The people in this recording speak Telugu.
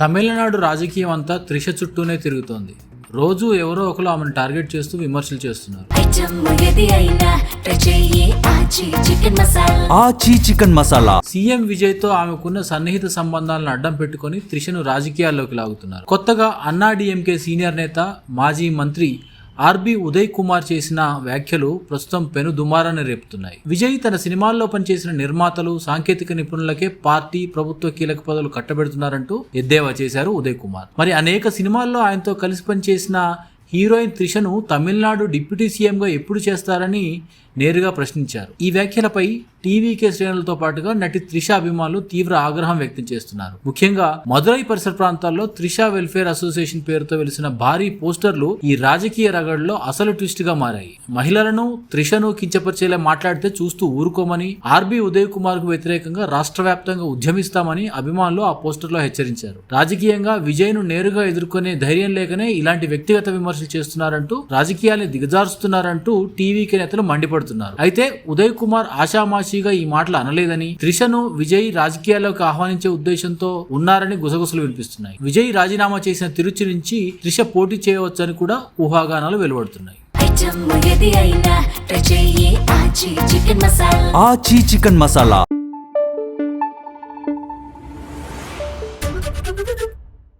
తమిళనాడు రాజకీయం అంతా త్రిష చుట్టూనే తిరుగుతోంది. రోజు ఎవరో ఒకరు ఆమెను టార్గెట్ చేస్తూ విమర్శలు చేస్తున్నారు. చికెన్ మసాలా సీఎం విజయ్ తో ఆమెకున్న సన్నిహిత సంబంధాలను అడ్డం పెట్టుకుని త్రిషను రాజకీయాల్లోకి లాగుతున్నారు. కొత్తగా అన్నాడీఎంకే సీనియర్ నేత మాజీ మంత్రి ఆర్బీ ఉదయ్ కుమార్ చేసిన వ్యాఖ్యలు ప్రస్తుతం పెను దుమారాన్ని రేపుతున్నాయి. విజయ్ తన సినిమాల్లో పనిచేసిన నిర్మాతలు, సాంకేతిక నిపుణులకే పార్టీ, ప్రభుత్వ కీలక పదవులు కట్టబెడుతున్నారంటూ ఎద్దేవా చేశారు ఉదయ్ కుమార్. మరి అనేక సినిమాల్లో ఆయనతో కలిసి పనిచేసిన హీరోయిన్ త్రిషను తమిళనాడు డిప్యూటీ సీఎంగా ఎప్పుడు చేస్తారని నేరుగా ప్రశ్నించారు. ఈ వ్యాఖ్యలపై టీవీకే శ్రేణులతో పాటుగా నటి త్రిష అభిమానులు తీవ్ర ఆగ్రహం వ్యక్తం చేస్తున్నారు. ముఖ్యంగా మదురై పరిసర ప్రాంతాల్లో త్రిష వెల్ఫేర్ అసోసియేషన్ పేరుతో వెలిసిన భారీ పోస్టర్లు ఈ రాజకీయ రగడలో అసలు ట్విస్ట్ గా మారాయి. మహిళలను, త్రిషను కించపరిచేలా మాట్లాడితే చూస్తూ ఊరుకోమని, ఆర్బీ ఉదయ్ కుమార్ కు వ్యతిరేకంగా రాష్ట్ర వ్యాప్తంగా ఉద్యమిస్తామని అభిమానులు ఆ పోస్టర్లో హెచ్చరించారు. రాజకీయంగా విజయ్ ను నేరుగా ఎదుర్కొనే ధైర్యం లేకనే ఇలాంటి వ్యక్తిగత విమర్శలు చేస్తున్నారంటూ, రాజకీయాల్ని దిగజారుస్తున్నారంటూ టీవీకే నేతలు మండిపడుతున్నారు. అయితే ఉదయ్ కుమార్ ఆషామాషిగా ఈ మాటలు అనలేదని, త్రిషను విజయ్ రాజకీయాల్లోకి ఆహ్వానించే ఉద్దేశంతో ఉన్నారని గుసగుసలు వినిపిస్తున్నాయి. విజయ్ రాజీనామా చేసిన తిరుచి నుంచి త్రిష పోటీ చేయవచ్చని కూడా ఊహాగానాలు వెలువడుతున్నాయి. చికెన్ మసాలా